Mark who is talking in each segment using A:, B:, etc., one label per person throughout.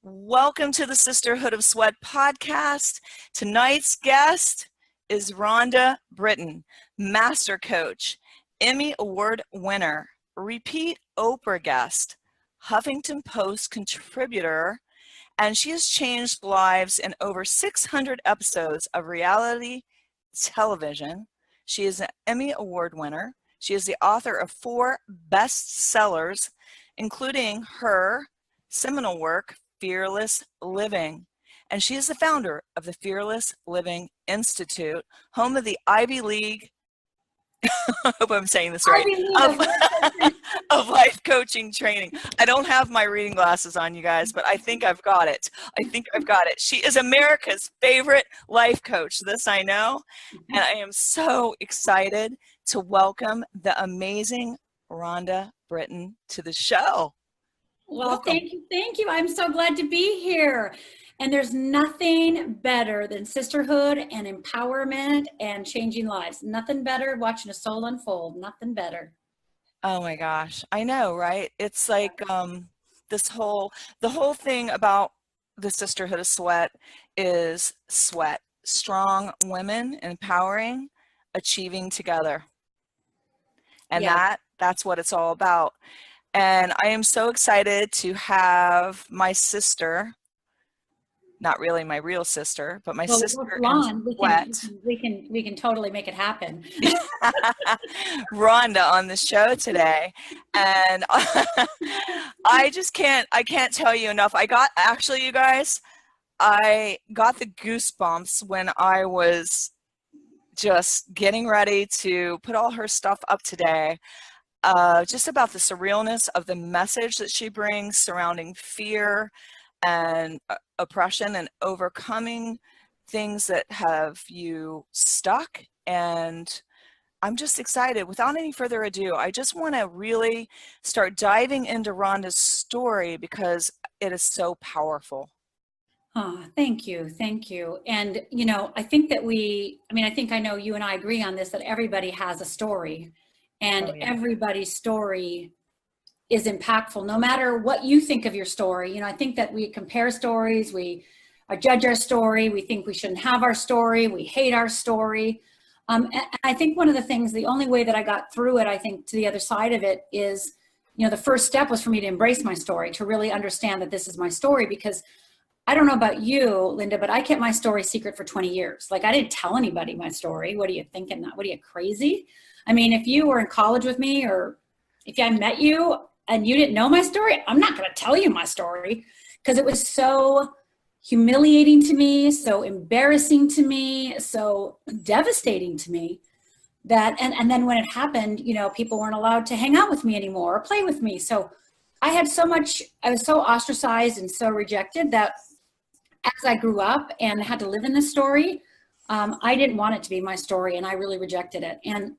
A: Welcome to the Sisterhood of Sweat podcast. Tonight's guest is Rhonda Britten, master coach, Emmy Award winner, repeat Oprah guest, Huffington Post contributor, and she has changed lives in over 600 episodes of reality television. She is an Emmy Award winner. She is the author of 4 bestsellers, including her seminal work, Fearless Living. And she is the founder of the Fearless Living Institute, home of the Ivy League, I hope I'm saying this right, of life coaching training. I don't have my reading glasses on, you guys, but I think I've got it. She is America's favorite life coach. This I know. And I am so excited to welcome the amazing Rhonda Britten to the show.
B: Well, thank you. I'm so glad to be here. And there's nothing better than sisterhood and empowerment and changing lives. Nothing better watching a soul unfold. Nothing better.
A: Oh my gosh. I know, right? It's like the whole thing about the Sisterhood of Sweat is sweat. Strong women, empowering, achieving together. And that's what it's all about. And I am so excited to have my sister, not really my real sister, but my sister in sweat.
B: We can totally make it happen.
A: Rhonda on the show today. And I can't tell you enough. You guys, I got the goosebumps when I was just getting ready to put all her stuff up today. Just about the surrealness of the message that she brings surrounding fear and oppression and overcoming things that have you stuck. And I'm just excited. Without any further ado, I just want to really start diving into Rhonda's story because it is so powerful.
B: Oh, thank you. And, I think I know you and I agree on this, that everybody has a story. And everybody's story is impactful, no matter what you think of your story. I think that we compare stories, we judge our story, we think we shouldn't have our story, we hate our story. And I think one of the things, the only way that I got through it, I think, to the other side of it is, the first step was for me to embrace my story, to really understand that this is my story. Because I don't know about you, Linda, but I kept my story secret for 20 years. Like, I didn't tell anybody my story. What are you thinking? What are you, crazy? I mean, if you were in college with me, or if I met you and you didn't know my story, I'm not going to tell you my story, because it was so humiliating to me, so embarrassing to me, so devastating to me that, and then when it happened, people weren't allowed to hang out with me anymore or play with me. So I was so ostracized and so rejected that as I grew up and had to live in this story, I didn't want it to be my story, and I really rejected it. And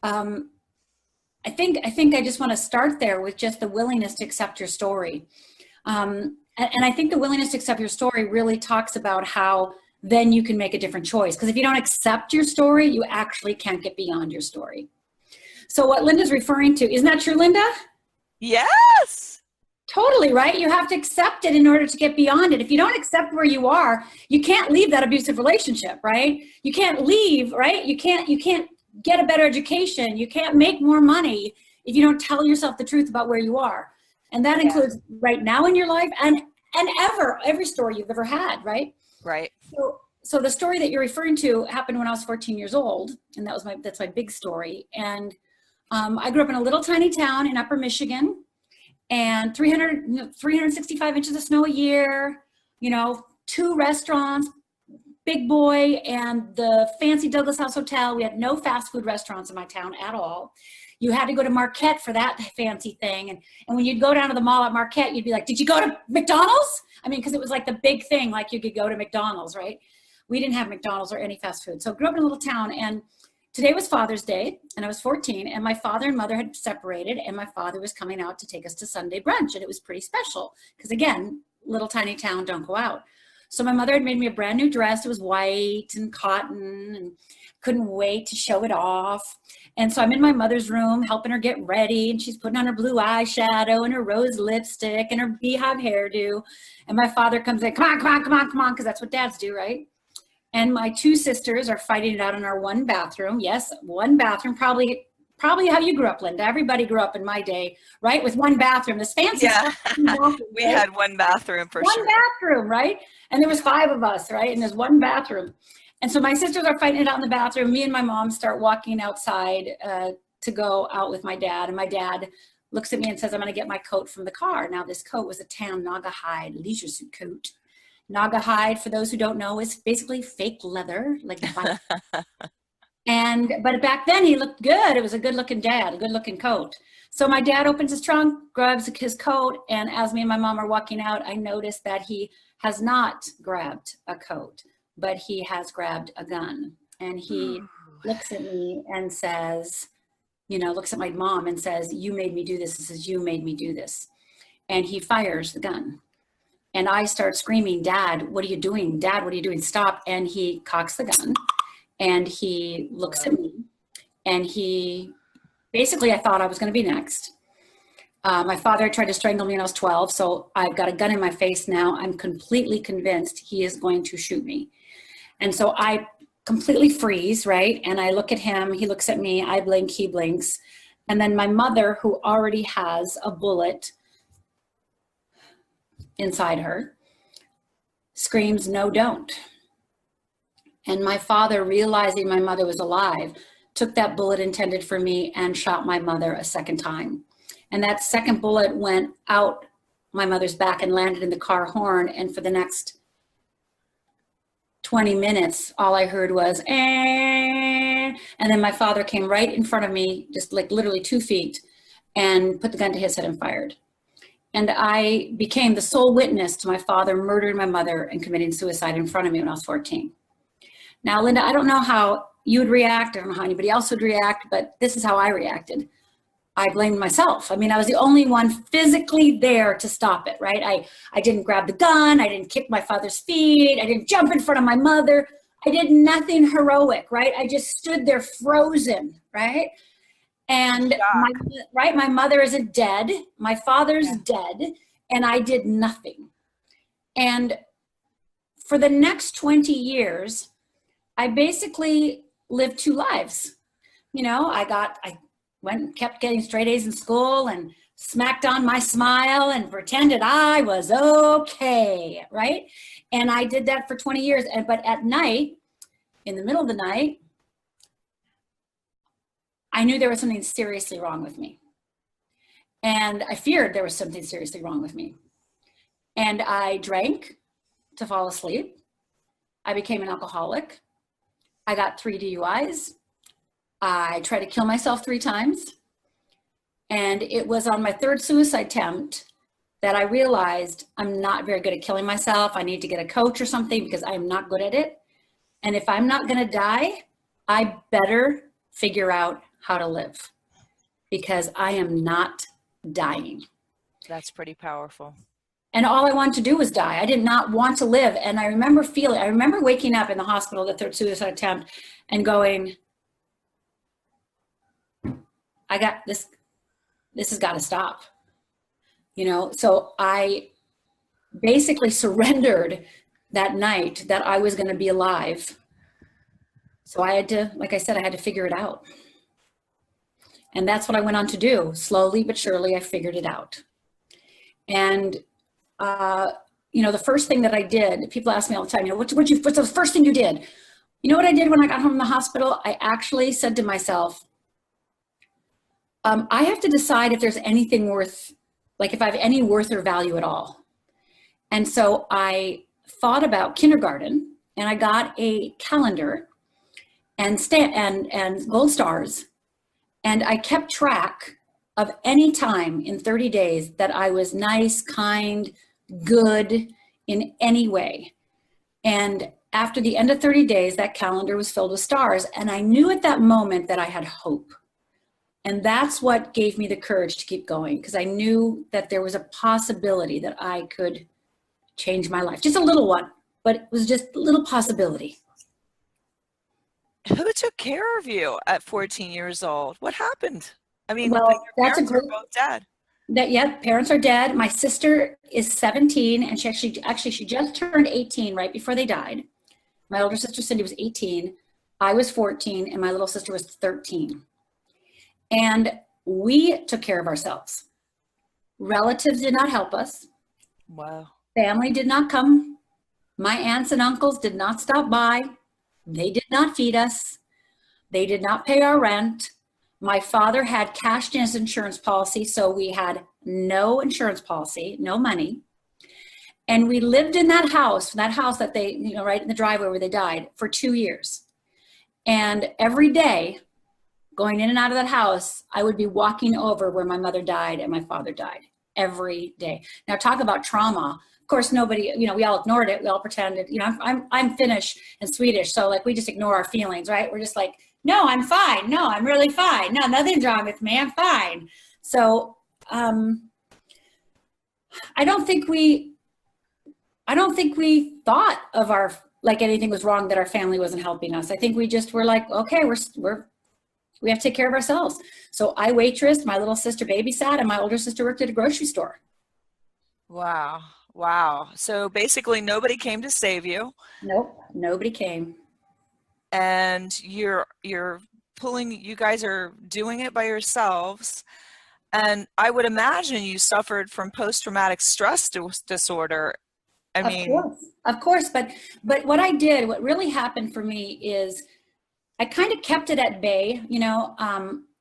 B: I think I just want to start there with just the willingness to accept your story. And I think the willingness to accept your story really talks about how then you can make a different choice. Because if you don't accept your story, you actually can't get beyond your story. So what Linda's referring to, isn't that true, Linda?
A: Yes.
B: Totally, right? You have to accept it in order to get beyond it. If you don't accept where you are, you can't leave that abusive relationship, right? You can't leave, right? You can't get a better education. You can't make more money if you don't tell yourself the truth about where you are. And that includes right now in your life and every story you've ever had, right?
A: Right.
B: So the story that you're referring to happened when I was 14 years old, and that's my big story. And I grew up in a little tiny town in Upper Michigan, and 365 inches of snow a year, 2 restaurants, big boy, and the fancy Douglas House Hotel. We had no fast food restaurants in my town at all. You had to go to Marquette for that fancy thing. And when you'd go down to the mall at Marquette, you'd be like, did you go to McDonald's? I mean, because it was like the big thing, like you could go to McDonald's, right? We didn't have McDonald's or any fast food. So I grew up in a little town, and today was Father's Day, and I was 14, and my father and mother had separated, and my father was coming out to take us to Sunday brunch, and it was pretty special because, again, little tiny town, don't go out. So my mother had made me a brand new dress. It was white and cotton, and couldn't wait to show it off. And so I'm in my mother's room helping her get ready, and she's putting on her blue eyeshadow and her rose lipstick and her beehive hairdo. And my father comes in, come on, come on, come on, come on, because that's what dads do, right? And my two sisters are fighting it out in our one bathroom. Yes, one bathroom, probably how you grew up, Linda. Everybody grew up in my day, right? With one bathroom, this fancy stuff.
A: We had one bathroom for sure.
B: One bathroom, right? And there was 5 of us, right? And there's one bathroom. And so my sisters are fighting it out in the bathroom. Me and my mom start walking outside to go out with my dad. And my dad looks at me and says, I'm going to get my coat from the car. Now, this coat was a tan Naga hide leisure suit coat. Naga hide, for those who don't know, is basically fake leather. But back then he looked good. It was a good looking dad, a good looking coat. So my dad opens his trunk, grabs his coat. And as me and my mom are walking out, I noticed that he has not grabbed a coat, but he has grabbed a gun. And he looks at me and says, looks at my mom and says, you made me do this. He says, you made me do this. And he fires the gun. And I start screaming, Dad, what are you doing? Dad, what are you doing? Stop. And he cocks the gun and he looks at me and he basically, I thought I was going to be next. My father tried to strangle me when I was 12. So I've got a gun in my face now. I'm completely convinced he is going to shoot me. And so I completely freeze, right? And I look at him, he looks at me, I blink, he blinks. And then my mother, who already has a bullet inside her, screams, no, don't. And my father, realizing my mother was alive, took that bullet intended for me and shot my mother a second time. And that second bullet went out my mother's back and landed in the car horn. And for the next 20 minutes, all I heard was, eh. And then my father came right in front of me, just like literally 2 feet, and put the gun to his head and fired. And I became the sole witness to my father murdering my mother and committing suicide in front of me when I was 14. Now, Linda, I don't know how you would react. I don't know how anybody else would react, but this is how I reacted. I blamed myself. I mean, I was the only one physically there to stop it, right? I didn't grab the gun. I didn't kick my father's feet. I didn't jump in front of my mother. I did nothing heroic, right? I just stood there frozen, right? And my mother isn't dead. My father's dead, and I did nothing. And for the next 20 years, I basically lived 2 lives. I kept getting straight A's in school and smacked on my smile and pretended I was okay, right? And I did that for 20 years. But at night, in the middle of the night, I knew there was something seriously wrong with me. And I feared there was something seriously wrong with me. And I drank to fall asleep. I became an alcoholic. I got 3 DUIs. I tried to kill myself 3 times. And it was on my 3rd suicide attempt that I realized I'm not very good at killing myself. I need to get a coach or something because I'm not good at it. And if I'm not going to die, I better figure out how to live, because I am not dying.
A: That's pretty powerful.
B: And all I wanted to do was die. I did not want to live. And I remember waking up in the hospital, the 3rd suicide attempt, and going, I got this has got to stop. So I basically surrendered that night that I was going to be alive. So I had to, like I said, I had to figure it out. And that's what I went on to do. Slowly but surely, I figured it out. And, the first thing that I did, people ask me all the time, what's the first thing you did? You know what I did when I got home from the hospital? I actually said to myself, I have to decide if there's anything worth, if I have any worth or value at all. And so I thought about kindergarten, and I got a calendar and gold stars. And I kept track of any time in 30 days that I was nice, kind, good in any way. And after the end of 30 days, that calendar was filled with stars. And I knew at that moment that I had hope. And that's what gave me the courage to keep going, because I knew that there was a possibility that I could change my life. Just a little one, but it was just a little possibility.
A: Who took care of you at 14 years old? What happened? I mean,
B: Well,
A: your
B: that's a
A: parents are
B: great,
A: both dead.
B: yeah, parents are dead. My sister is 17, and she just turned 18 right before they died. My older sister Cindy was 18, I was 14, and my little sister was 13. And we took care of ourselves. Relatives did not help us.
A: Wow.
B: Family did not come. My aunts and uncles did not stop by. They did not feed us. They did not pay our rent. My father had cashed in his insurance policy, so we had no insurance policy, no money. And we lived in that house that they, you know, right in the driveway where they died, for 2 years. And every day, going in and out of that house, I would be walking over where my mother died and my father died every day. Now, talk about trauma. Of course, nobody, you know, we all ignored it. We all pretended, you know, I'm Finnish and Swedish. So like, we just ignore our feelings, right? We're just like, no, I'm fine. No, I'm really fine. No, nothing's wrong with me. I'm fine. So I don't think we thought of like anything was wrong, that our family wasn't helping us. I think we just were like, okay, we have to take care of ourselves. So I waitressed, my little sister babysat, and my older sister worked at a grocery store.
A: Wow. Wow. So basically nobody came to save you.
B: Nope, nobody came.
A: And you guys are doing it by yourselves. And I would imagine you suffered from post-traumatic stress disorder.
B: Of course. But what really happened for me is I kind of kept it at bay, you know,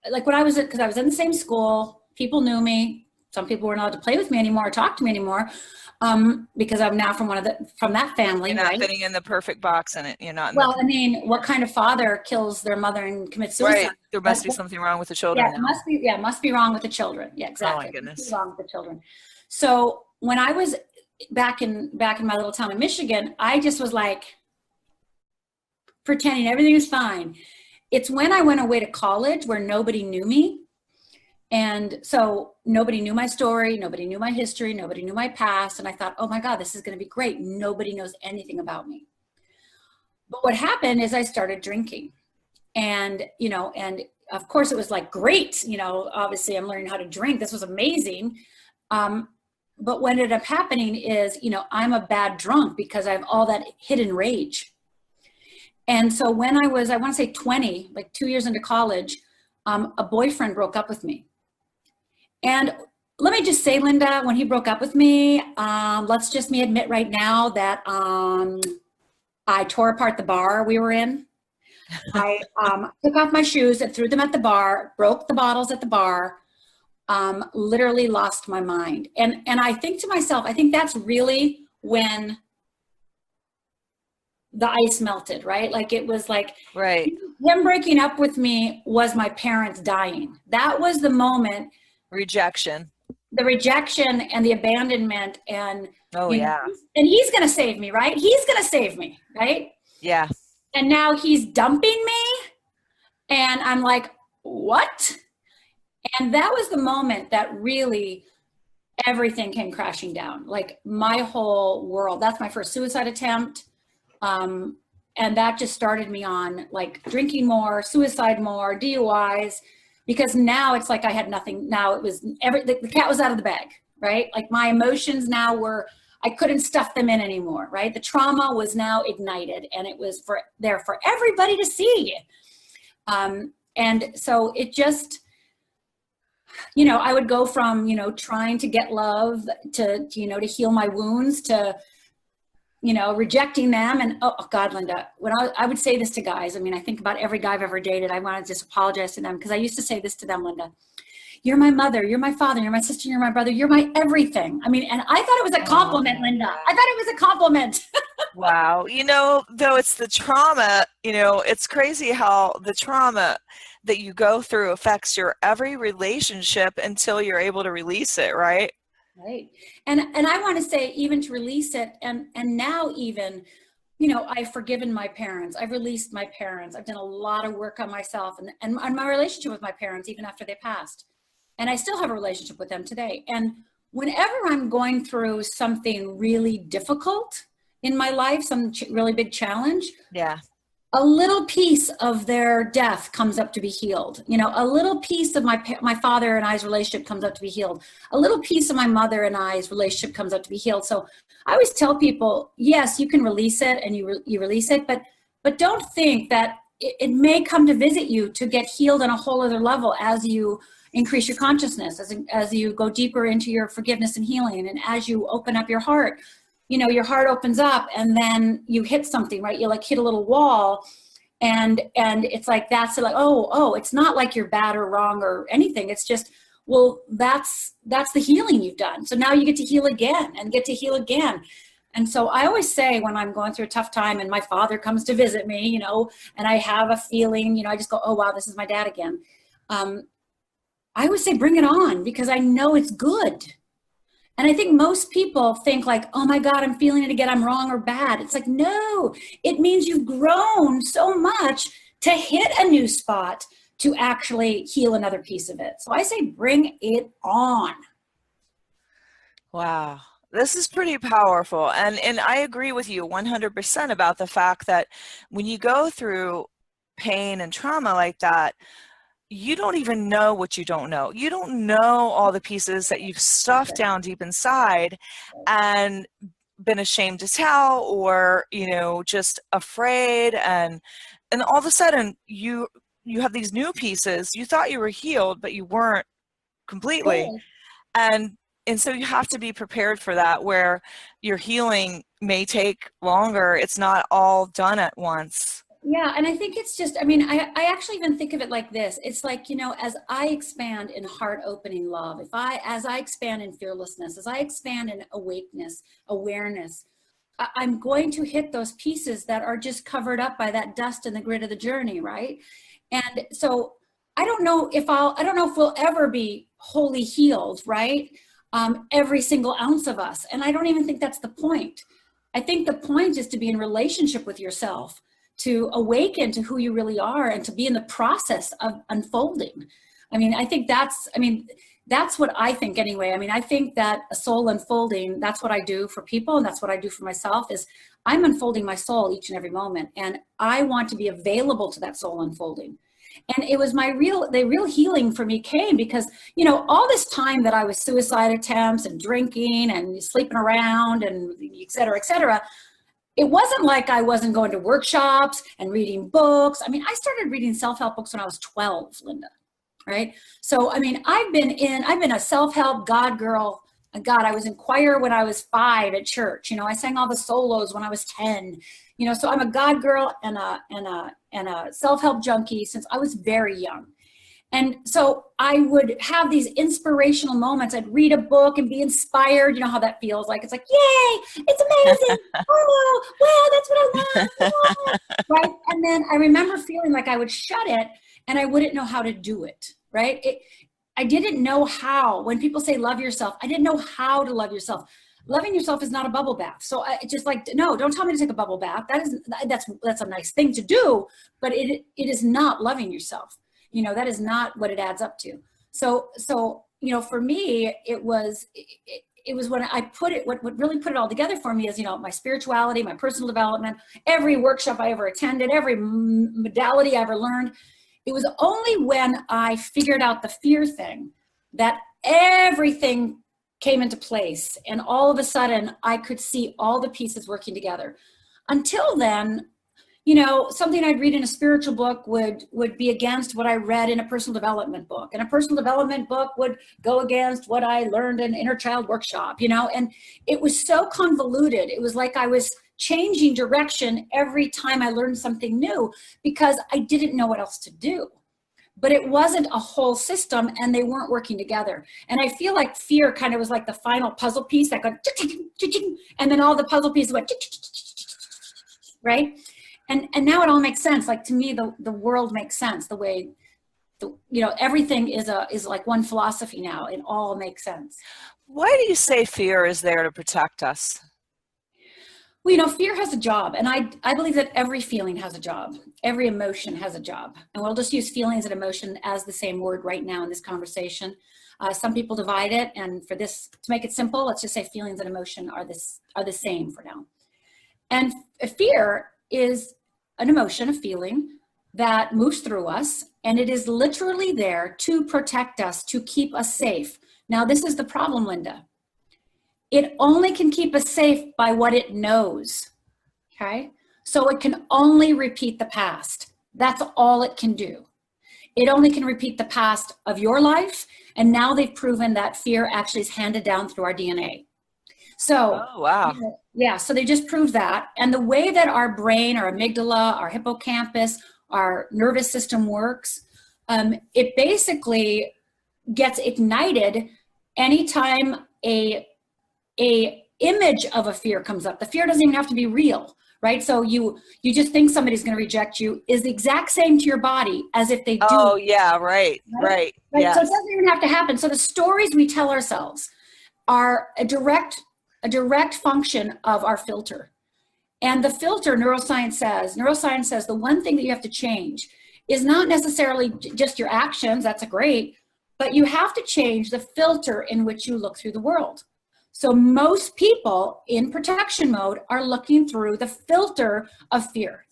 B: like when because I was in the same school, people knew me. Some people weren't allowed to play with me anymore or talk to me anymore, because I'm now from that family.
A: You're not
B: right?
A: fitting in the perfect box in it. You're not.
B: Well, I mean, what kind of father kills their mother and commits suicide?
A: Right. There must be something wrong with the children now.
B: Must be wrong with the children. Yeah, exactly.
A: Oh my goodness.
B: Must be wrong with the children. So when I was back in my little town in Michigan, I just was like pretending everything was fine. It's when I went away to college where nobody knew me. And so nobody knew my story, nobody knew my history, nobody knew my past. And I thought, oh my God, this is going to be great. Nobody knows anything about me. But what happened is I started drinking. And, you know, and of course it was like, great, you know, obviously I'm learning how to drink. This was amazing. But what ended up happening is, you know, I'm a bad drunk because I have all that hidden rage. And so when I want to say 20, like 2 years into college, a boyfriend broke up with me. And let me just say, Linda, when he broke up with me, let's just admit right now that I tore apart the bar we were in. I took off my shoes and threw them at the bar, broke the bottles at the bar, literally lost my mind. And I think to myself, I think that's really when the ice melted, right? Like it was like,
A: right.
B: Him breaking up with me was my parents dying. That was the moment.
A: Rejection.
B: The rejection and the abandonment and,
A: yeah.
B: And he's going to save me, right? He's going to save me, right?
A: Yeah.
B: And now he's dumping me. And I'm like, what? And that was the moment that really everything came crashing down. Like my whole world. That's my first suicide attempt. And that just started me on like drinking more, suicide more, DUIs, because now it's like I had nothing. Now it was the cat was out of the bag, right? Like my emotions now I couldn't stuff them in anymore, right? The trauma was now ignited and it was there for everybody to see. And so it just, you know, I would go from, you know, trying to get love to, you know, to heal my wounds to, you know, rejecting them. And oh God, Linda, when I would say this to guys, I mean, I think about every guy I've ever dated, I want to just apologize to them because I used to say this to them, Linda, you're my mother, you're my father, you're my sister, you're my brother, you're my everything. I mean, and I thought it was a compliment, Linda. I thought it was a compliment.
A: Wow. You know, though it's the trauma, you know, it's crazy how the trauma that you go through affects your every relationship until you're able to release it, right?
B: Right. And I want to say even to release it and now even, you know, I've forgiven my parents. I've released my parents. I've done a lot of work on myself and on my relationship with my parents, even after they passed. And I still have a relationship with them today. And whenever I'm going through something really difficult in my life, some really big challenge,
A: Yeah.
B: a little piece of their death comes up to be healed. You know, a little piece of my father and I's relationship comes up to be healed. A little piece of my mother and I's relationship comes up to be healed. So I always tell people, yes, you can release it, and you release it, but don't think that it may come to visit you to get healed on a whole other level as you increase your consciousness, as you go deeper into your forgiveness and healing, and as you open up your heart. You know, your heart opens up, and then you hit something, right? You like hit a little wall, and it's like, that's like, oh, it's not like you're bad or wrong or anything. It's just, well, that's the healing you've done. So now you get to heal again and get to heal again. And so I always say, when I'm going through a tough time and my father comes to visit me, you know, and I have a feeling, you know, I just go, oh, wow, this is my dad again. I always say, bring it on, because I know it's good. And I think most people think like, oh my God, I'm feeling it again, I'm wrong or bad. It's like, no, it means you've grown so much to hit a new spot to actually heal another piece of it. So I say, bring it on.
A: Wow. This is pretty powerful. And I agree with you 100% about the fact that when you go through pain and trauma like that, you don't even know what you don't know. You don't know all the pieces that you've stuffed down deep inside and been ashamed to tell, or, you know, just afraid. And all of a sudden you have these new pieces. You thought you were healed, but you weren't completely. And so you have to be prepared for that, where your healing may take longer. It's not all done at once.
B: Yeah, and I think it's just, I mean, I actually even think of it like this. It's like, you know, as I expand in heart-opening love, as I expand in fearlessness, as I expand in awareness, I'm going to hit those pieces that are just covered up by that dust and the grit of the journey, right? And so I don't know if we'll ever be wholly healed, right? Every single ounce of us. And I don't even think that's the point. I think the point is to be in relationship with yourself, to awaken to who you really are, and to be in the process of unfolding. I mean, I think that's what I think anyway. I mean, I think that a soul unfolding, that's what I do for people, and that's what I do for myself, is I'm unfolding my soul each and every moment, and I want to be available to that soul unfolding. And it was the real healing for me came because, you know, all this time that I was suicide attempts and drinking and sleeping around and et cetera, it wasn't like I wasn't going to workshops and reading books. I mean, I started reading self-help books when I was 12, Linda, right? So, I mean, I've been a self-help God girl. God, I was in choir when I was 5 at church. You know, I sang all the solos when I was 10. You know, so I'm a God girl and a self-help junkie since I was very young. And so I would have these inspirational moments. I'd read a book and be inspired. You know how that feels like. It's like, yay, it's amazing. Oh, wow, that's what I want. Right? And then I remember feeling like I would shut it and I wouldn't know how to do it. Right? I didn't know how. When people say love yourself, I didn't know how to love yourself. Loving yourself is not a bubble bath. So I just like, no, don't tell me to take a bubble bath. That's a nice thing to do, but it is not loving yourself. You know, that is not what it adds up to. So, you know, for me, it was when I put it, what really put it all together for me is, you know, my spirituality, my personal development, every workshop I ever attended, every modality I ever learned. It was only when I figured out the fear thing that everything came into place. And all of a sudden I could see all the pieces working together. Until then, you know, something I'd read in a spiritual book would be against what I read in a personal development book. And a personal development book would go against what I learned in inner child workshop, you know, and it was so convoluted. It was like I was changing direction every time I learned something new because I didn't know what else to do. But it wasn't a whole system and they weren't working together. And I feel like fear kind of was like the final puzzle piece that got, and then all the puzzle pieces went, right? And now it all makes sense. Like to me, the world makes sense. The way, you know, everything is like one philosophy now. It all makes sense.
A: Why do you say fear is there to protect us?
B: Well, you know, fear has a job. And I believe that every feeling has a job. Every emotion has a job. And we'll just use feelings and emotion as the same word right now in this conversation. Some people divide it. And for this, to make it simple, let's just say feelings and emotion are the same for now. And fear is an emotion, a feeling that moves through us, and it is literally there to protect us, to keep us safe. Now, this is the problem, Linda. It only can keep us safe by what it knows, okay? So it can only repeat the past. That's all it can do. It only can repeat the past of your life, and now they've proven that fear actually is handed down through our DNA. So,
A: oh, wow.
B: Yeah, so they just proved that. And the way that our brain, our amygdala, our hippocampus, our nervous system works, it basically gets ignited anytime a image of a fear comes up. The fear doesn't even have to be real, right? So you just think somebody's going to reject you is the exact same to your body as if they do.
A: Oh, yeah, right. Yes.
B: So it doesn't even have to happen. So the stories we tell ourselves are a direct function of our filter. And the filter, neuroscience says the one thing that you have to change is not necessarily just your actions, that's great, but you have to change the filter in which you look through the world. So most people in protection mode are looking through the filter of fear.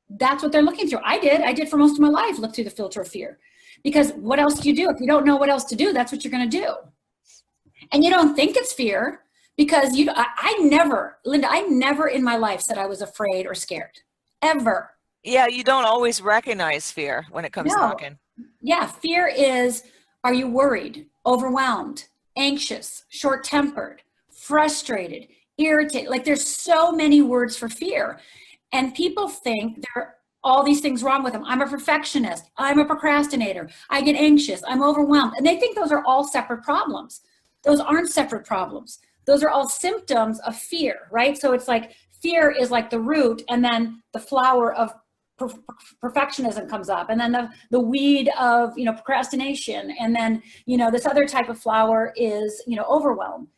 B: That's what they're looking through. I did for most of my life, look through the filter of fear. Because what else do you do? If you don't know what else to do, that's what you're going to do. And you don't think it's fear because I never in my life said I was afraid or scared, ever.
A: Yeah, you don't always recognize fear when it comes knocking.
B: Yeah, fear is, are you worried, overwhelmed, anxious, short-tempered, frustrated, irritated? Like there's so many words for fear. And people think there are all these things wrong with them. I'm a perfectionist. I'm a procrastinator. I get anxious. I'm overwhelmed. And they think those are all separate problems. Those aren't separate problems. Those are all symptoms of fear, right? So it's like fear is like the root, and then the flower of perfectionism comes up, and then the weed of procrastination, and then this other type of flower is overwhelm.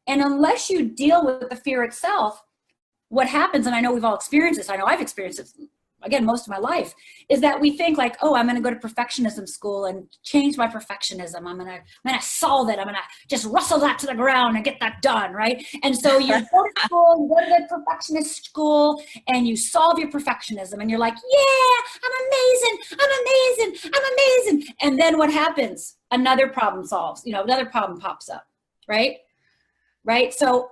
B: And unless you deal with the fear itself, what happens, and I know we've all experienced this, I know I've experienced it again most of my life, is that we think like, oh, I'm going to go to perfectionism school and change my perfectionism. I'm going to solve it. I'm going to just rustle that to the ground and get that done, right? And so you go to school, you go to the perfectionist school, and you solve your perfectionism, and you're like, yeah, I'm amazing. And then what happens? Another problem solves. Another problem pops up, right? Right. So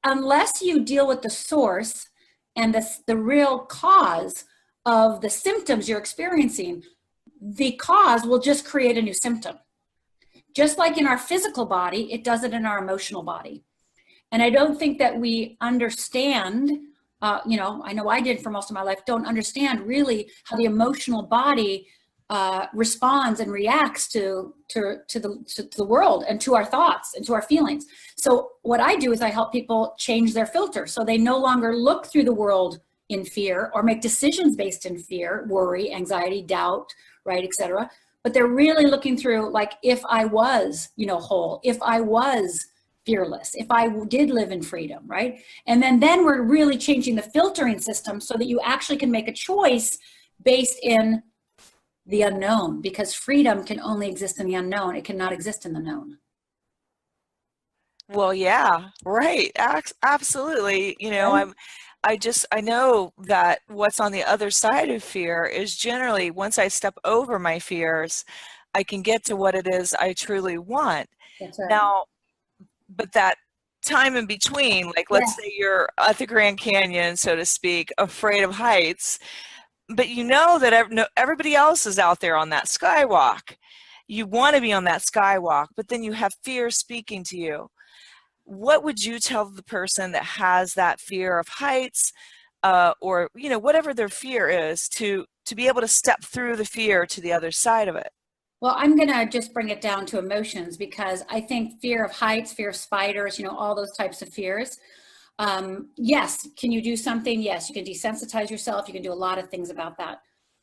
B: unless you deal with the source and the real cause of the symptoms you're experiencing, the cause will just create a new symptom. Just like in our physical body, it does it in our emotional body. And I don't think that we understand, I know I did for most of my life, don't understand really how the emotional body responds and reacts to the world and to our thoughts and to our feelings. So what I do is I help people change their filter so they no longer look through the world in fear or make decisions based in fear, worry, anxiety, doubt, right, etc. But they're really looking through, like, if I was, whole, if I was fearless, if I did live in freedom, right? And then we're really changing the filtering system so that you actually can make a choice based in the unknown, because freedom can only exist in the unknown. It cannot exist in the known.
A: Well, yeah, right. Absolutely.
B: Right?
A: I know that what's on the other side of fear is generally once I step over my fears, I can get to what it is I truly want.
B: That's right.
A: Now, but that time in between, like let's say you're at the Grand Canyon, so to speak, afraid of heights, but that everybody else is out there on that skywalk. You want to be on that skywalk, but then you have fear speaking to you. What would you tell the person that has that fear of heights, or whatever their fear is, to be able to step through the fear to the other side of it?
B: Well, I'm going to just bring it down to emotions, because I think fear of heights, fear of spiders, all those types of fears. Yes, can you do something? Yes, you can desensitize yourself. You can do a lot of things about that.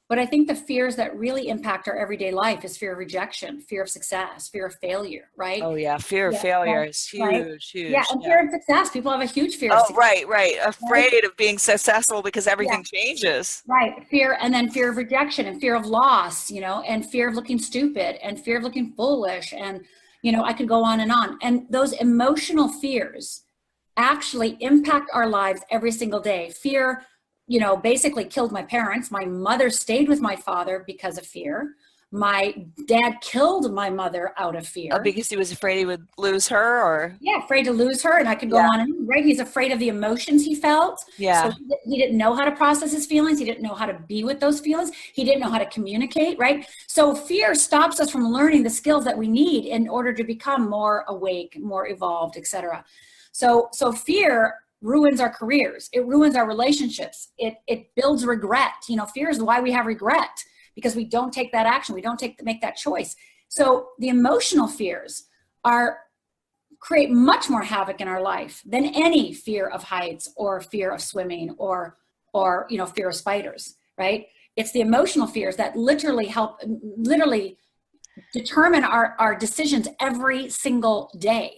B: But I think the fears that really impact our everyday life is fear of rejection, fear of success, fear of failure, right?
A: Oh yeah, fear of failure is huge,
B: right?
A: huge.
B: Yeah, and fear of success. People have a huge fear of success.
A: Right. Afraid of being successful because everything changes.
B: Right. Fear, and then fear of rejection and fear of loss, and fear of looking stupid and fear of looking foolish. And, I could go on. And those emotional fears actually impact our lives every single day. Fear, you know, basically killed my parents. My mother stayed with my father because of fear. My dad killed my mother out of fear.
A: Because he was afraid he would lose her, or?
B: Yeah, afraid to lose her, and I could go
A: Yeah.
B: on and on, right? He's afraid of the emotions he felt.
A: Yeah.
B: So he didn't know how to process his feelings. He didn't know how to be with those feelings. He didn't know how to communicate, right? So fear stops us from learning the skills that we need in order to become more awake, more evolved, etc. So fear ruins our careers. It ruins our relationships. It builds regret. You know, fear is why we have regret, because we don't take that action. We don't make that choice. So the emotional fears create much more havoc in our life than any fear of heights or fear of swimming or you know, fear of spiders, right? It's the emotional fears that literally determine our decisions every single day.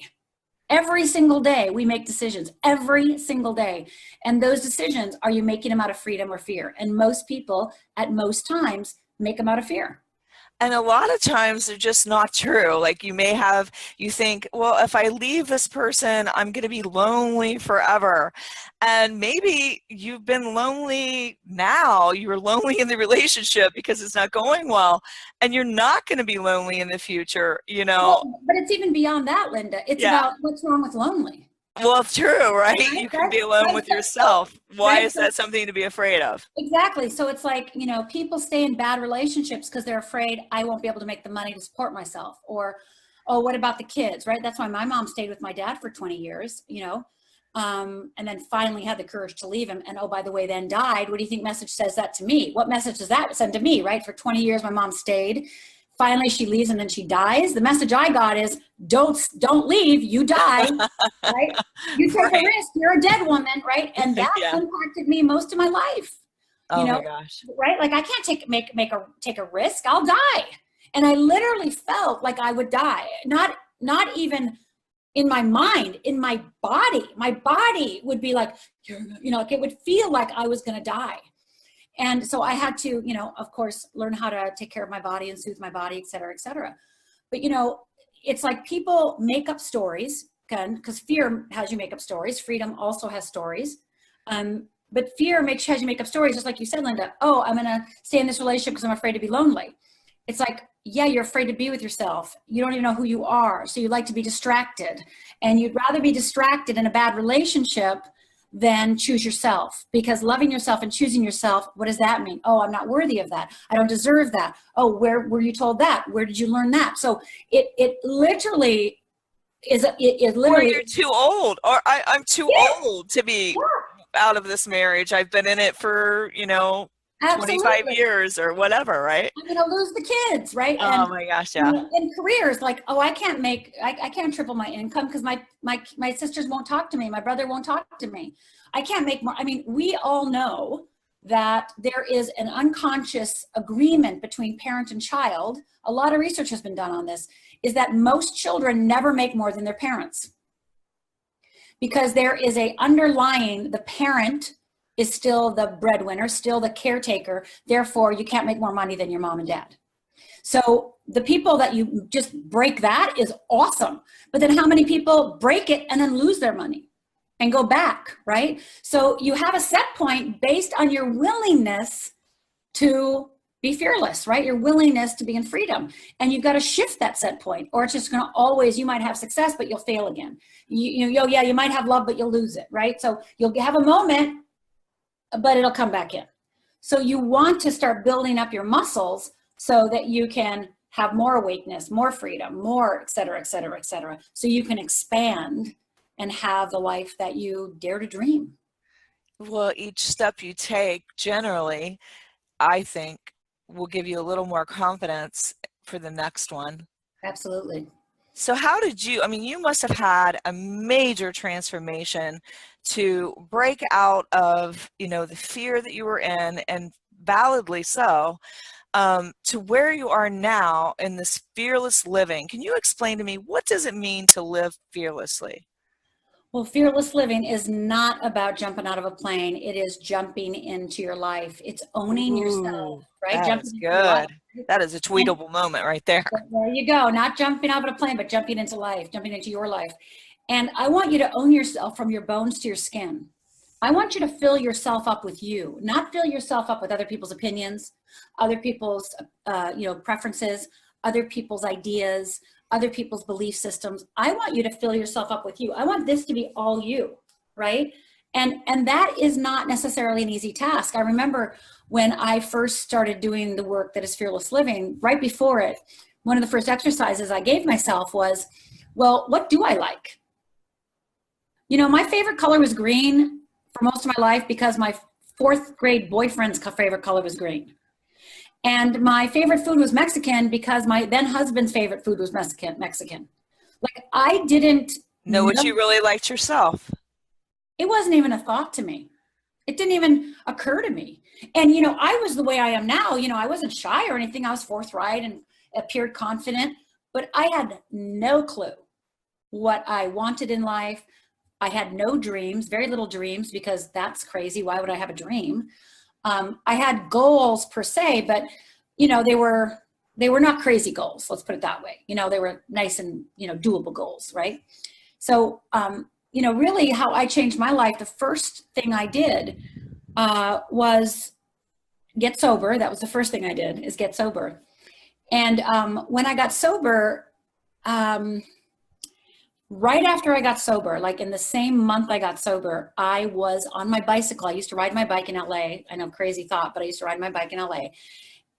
B: Every single day we make decisions, every single day. And those decisions, are you making them out of freedom or fear? And most people at most times make them out of fear.
A: And a lot of times they're just not true. Like you think, well, if I leave this person, I'm going to be lonely forever. And maybe you've been lonely now. You were lonely in the relationship because it's not going well. And you're not going to be lonely in the future, you know?
B: Well, but it's even beyond that, Linda. It's about what's wrong with lonely.
A: Well, it's true, right?
B: Right,
A: You can be alone with
B: so,
A: yourself. Why
B: right,
A: is that something to be afraid of?
B: exactly. So it's like, you know, people stay in bad relationships because they're afraid I won't be able to make the money to support myself. Or, oh, what about the kids, right? That's why my mom stayed with my dad for 20 years, you know, and then finally had the courage to leave him. And oh, by the way, then died. What do you think message says that to me? What message does that send to me, right? For 20 years, my mom stayed. Finally, she leaves and then she dies. The message I got is, don't leave, you die, right? You take a risk, you're a dead woman, right? And that impacted me most of my life.
A: Oh
B: You know,
A: my gosh.
B: right? Like I can't take a risk, I'll die. And I literally felt like I would die. Not even in my mind, in my body. My body would be like, you know, like it would feel like I was gonna die. And so I had to, you know, of course, learn how to take care of my body and soothe my body, et cetera, et cetera. But, you know, it's like people make up stories, again, because fear has you make up stories. Freedom also has stories. But fear has you make up stories, just like you said, Linda. Oh, I'm going to stay in this relationship because I'm afraid to be lonely. It's like, yeah, you're afraid to be with yourself. You don't even know who you are. So you like to be distracted. And you'd rather be distracted in a bad relationship than choose yourself, because loving yourself and choosing yourself, what does that mean? Oh, I'm not worthy of that. I don't deserve that. Oh, where were you told that? Where did you learn that? So it literally is, it literally.
A: Or you're too old, or I'm too old to be out of this marriage. I've been in it for, you know, 25 years or whatever, right?
B: I'm going to lose the kids, right?
A: Oh my gosh, yeah.
B: In careers, like, oh, I can't triple my income because my sisters won't talk to me. My brother won't talk to me. I can't make more. I mean, we all know that there is an unconscious agreement between parent and child. A lot of research has been done on this, is that most children never make more than their parents. Because there is a underlying, the parent is still the breadwinner, still the caretaker. Therefore, you can't make more money than your mom and dad. So the people that you just break that is awesome. But then how many people break it and then lose their money and go back, right? So you have a set point based on your willingness to be fearless, right? Your willingness to be in freedom. And you've got to shift that set point, or it's just going to always, you might have success, but you'll fail again. You might have love, but you'll lose it, right? So you'll have a moment, but it'll come back in. So you want to start building up your muscles so that you can have more awakeness, more freedom, more, et cetera, et cetera, et cetera. So you can expand and have the life that you dare to dream.
A: Well, each step you take generally, I think, will give you a little more confidence for the next one.
B: Absolutely.
A: So how did you, I mean, you must have had a major transformation to break out of, you know, the fear that you were in, and validly so, to where you are now in this fearless living. Can you explain to me, what does it mean to live fearlessly?
B: Well, fearless living is not about jumping out of a plane. It is jumping into your life. It's owning yourself, right?
A: That
B: Jumping
A: is
B: into your life.
A: good. That is a tweetable moment right there.
B: There you go. Not jumping out of a plane, but jumping into life, jumping into your life. And I want you to own yourself from your bones to your skin. I want you to fill yourself up with you, not fill yourself up with other people's opinions, other people's preferences, other people's ideas, other people's belief systems. I want you to fill yourself up with you. I want this to be all you, right? And that is not necessarily an easy task. I remember when I first started doing the work that is Fearless Living, right before it, one of the first exercises I gave myself was, well, what do I like? You know, my favorite color was green for most of my life because my fourth grade boyfriend's favorite color was green. And my favorite food was Mexican because my then husband's favorite food was Mexican. Like, I didn't
A: know what you really liked yourself.
B: It wasn't even a thought to me. It didn't even occur to me. And, you know, I was the way I am now. You know, I wasn't shy or anything. I was forthright and appeared confident, but I had no clue what I wanted in life. I had no dreams, very little dreams, because that's crazy. Why would I have a dream? I had goals per se, but, you know, they were not crazy goals. Let's put it that way. You know, they were nice and, you know, doable goals, right? So, you know, really how I changed my life, the first thing I did was get sober. That was the first thing I did, is get sober. And when I got sober, right after I got sober, like in the same month I got sober, I was on my bicycle. I used to ride my bike in LA. I know, crazy thought, but I used to ride my bike in LA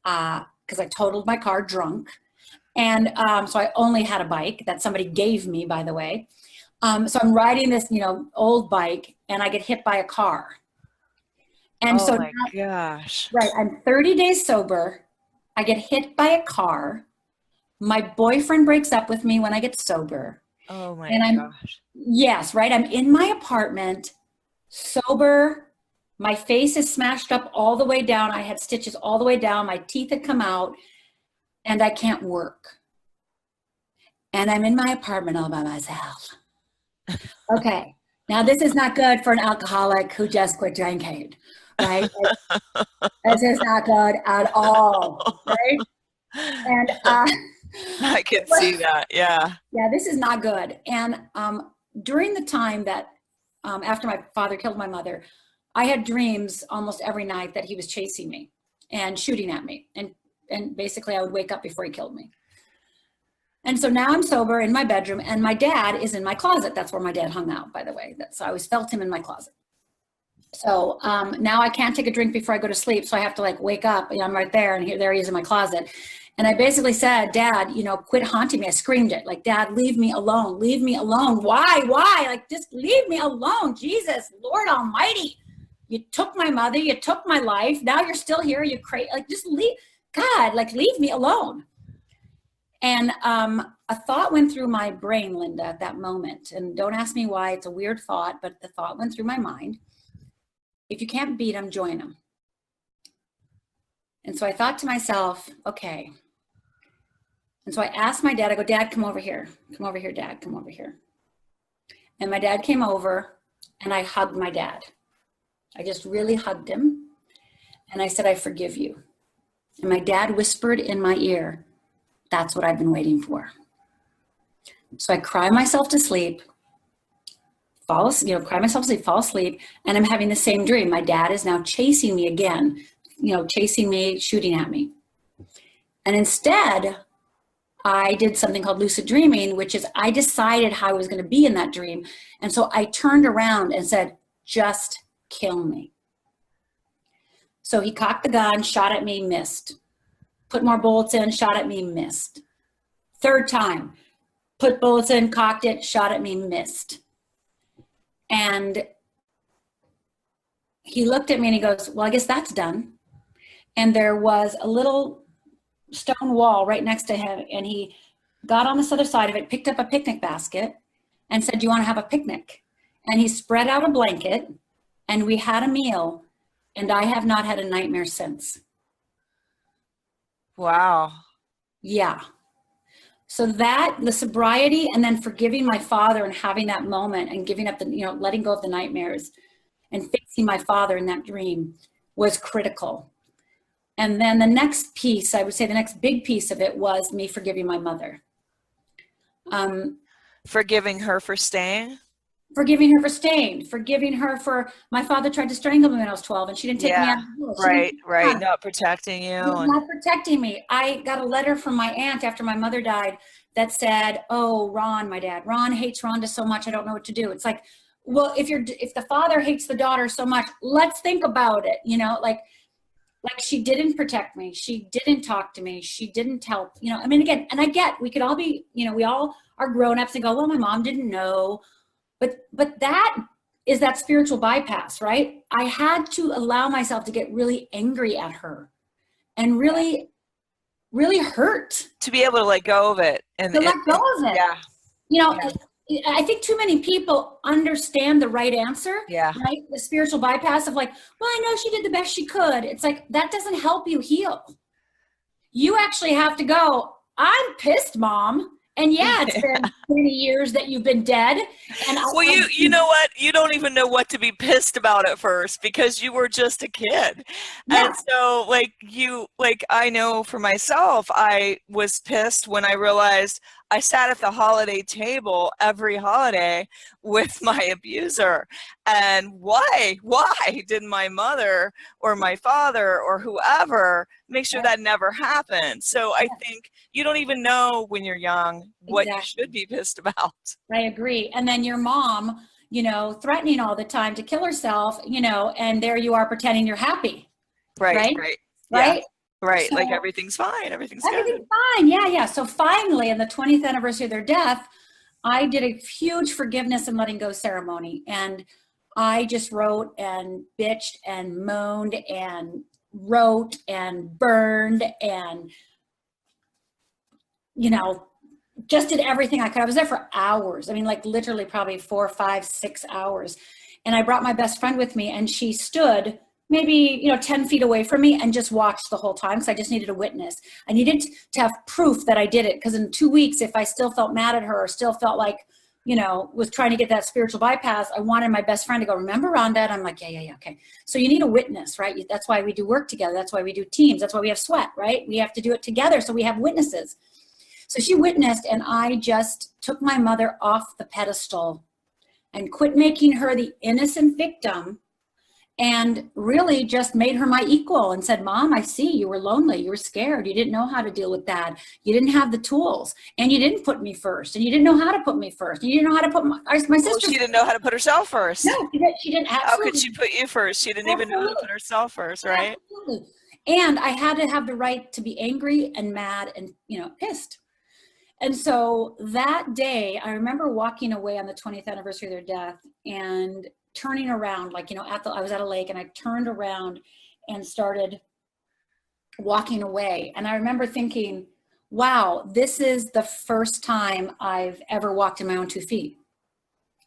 B: because I totaled my car drunk. And so I only had a bike that somebody gave me, by the way. So I'm riding this, you know, old bike, and I get hit by a car. And
A: oh
B: so
A: my gosh.
B: Right, I'm 30 days sober. I get hit by a car. My boyfriend breaks up with me when I get sober.
A: Oh my gosh.
B: Yes, right. I'm in my apartment, sober. My face is smashed up all the way down. I had stitches all the way down. My teeth had come out, and I can't work. And I'm in my apartment all by myself. Okay, now this is not good for an alcoholic who just quit drinking, right? This is not good at all, right? And
A: I can see that, yeah.
B: Yeah, this is not good. And during the time that after my father killed my mother, I had dreams almost every night that he was chasing me and shooting at me. And basically I would wake up before he killed me. And so now I'm sober in my bedroom, and my dad is in my closet. That's where my dad hung out, by the way. So I always felt him in my closet. So now I can't take a drink before I go to sleep. So I have to like wake up. I'm right there, and there he is in my closet. And I basically said, Dad, you know, quit haunting me. I screamed it, like, Dad, leave me alone. Leave me alone. Why? Like, just leave me alone. Jesus, Lord Almighty. You took my mother. You took my life. Now you're still here. You crazy. Like, just leave. God, like, leave me alone. And a thought went through my brain, Linda, at that moment. And don't ask me why. It's a weird thought, but the thought went through my mind. If you can't beat them, join them. And so I thought to myself, okay. And so I asked my dad, I go, Dad, come over here. Come over here, Dad, come over here. And my dad came over, and I hugged my dad. I just really hugged him. And I said, I forgive you. And my dad whispered in my ear, that's what I've been waiting for. So I cry myself to sleep, fall asleep, and I'm having the same dream. My dad is now chasing me again, chasing me, shooting at me. And instead, I did something called lucid dreaming, which is I decided how I was going to be in that dream. And so I turned around and said, just kill me. So he cocked the gun, shot at me, missed. Put more bullets in, shot at me, missed. Third time, put bullets in, cocked it, shot at me, missed. And he looked at me and he goes, well, I guess that's done. And there was a little stone wall right next to him, and he got on this other side of it, picked up a picnic basket, and said, do you want to have a picnic? And he spread out a blanket, and we had a meal, and I have not had a nightmare since.
A: Wow.
B: Yeah. So that, the sobriety, and then forgiving my father and having that moment and giving up letting go of the nightmares and facing my father in that dream was critical. And then the next piece, I would say the next big piece of it was me forgiving my mother.
A: Forgiving her for staying?
B: Forgiving her for staying, forgiving her for, my father tried to strangle me when I was 12 and she didn't take me out of the house.
A: Right, right. Not protecting you.
B: Not protecting me. I got a letter from my aunt after my mother died that said, oh, Ron, my dad, Ron hates Rhonda so much, I don't know what to do. It's like, well, if the father hates the daughter so much, let's think about it. You know, like she didn't protect me. She didn't talk to me. She didn't help, you know, I mean, again, and I get, we could all be, you know, we all are grown-ups and go, well, my mom didn't know. But that is that spiritual bypass, right? I had to allow myself to get really angry at her and really, really hurt.
A: To be able to let go of it.
B: And to let go of it.
A: Yeah.
B: You know, I think too many people understand the right answer, right? The spiritual bypass of like, well, I know she did the best she could. It's like, that doesn't help you heal. You actually have to go, I'm pissed, Mom. And yeah, it's been 20 years that you've been dead. And
A: well, you know what? You don't even know what to be pissed about at first because you were just a kid. Yeah. And so I know for myself, I was pissed when I realized I sat at the holiday table every holiday with my abuser. And why did my mother or my father or whoever make sure that never happened? So I think you don't even know when you're young what you should be pissed about.
B: I agree. And then your mom, you know, threatening all the time to kill herself, you know, and there you are pretending you're happy. Right.
A: Yeah. Right. So, like everything's fine. Everything's
B: fine. Yeah. So finally, in the 20th anniversary of their death, I did a huge forgiveness and letting go ceremony. And I just wrote and bitched and moaned and wrote and burned and, you know, just did everything I could. I was there for hours. I mean, like literally probably 4, 5, 6 hours. And I brought my best friend with me and she stood maybe, you know, 10 feet away from me and just watched the whole time because I just needed a witness. I needed to have proof that I did it because in 2 weeks, if I still felt mad at her or still felt like, you know, was trying to get that spiritual bypass, I wanted my best friend to go, remember Rhonda? And I'm like, yeah, okay. So you need a witness, right? That's why we do work together. That's why we do teams. That's why we have sweat, right? We have to do it together so we have witnesses. So she witnessed and I just took my mother off the pedestal and quit making her the innocent victim and really just made her my equal and said, Mom, I see you were lonely. You were scared. You didn't know how to deal with that. You didn't have the tools and you didn't put me first and you didn't know how to put me first. And you didn't know how to put my sister.
A: Well, she didn't know how to put herself first.
B: No, she didn't. Absolutely.
A: How could she put you first? She didn't even know how to put herself first, right?
B: Absolutely. And I had to have the right to be angry and mad and, you know, pissed. And so that day, I remember walking away on the 20th anniversary of their death and turning around, like, you know, I was at a lake and I turned around and started walking away. And I remember thinking, wow, this is the first time I've ever walked in my own 2 feet.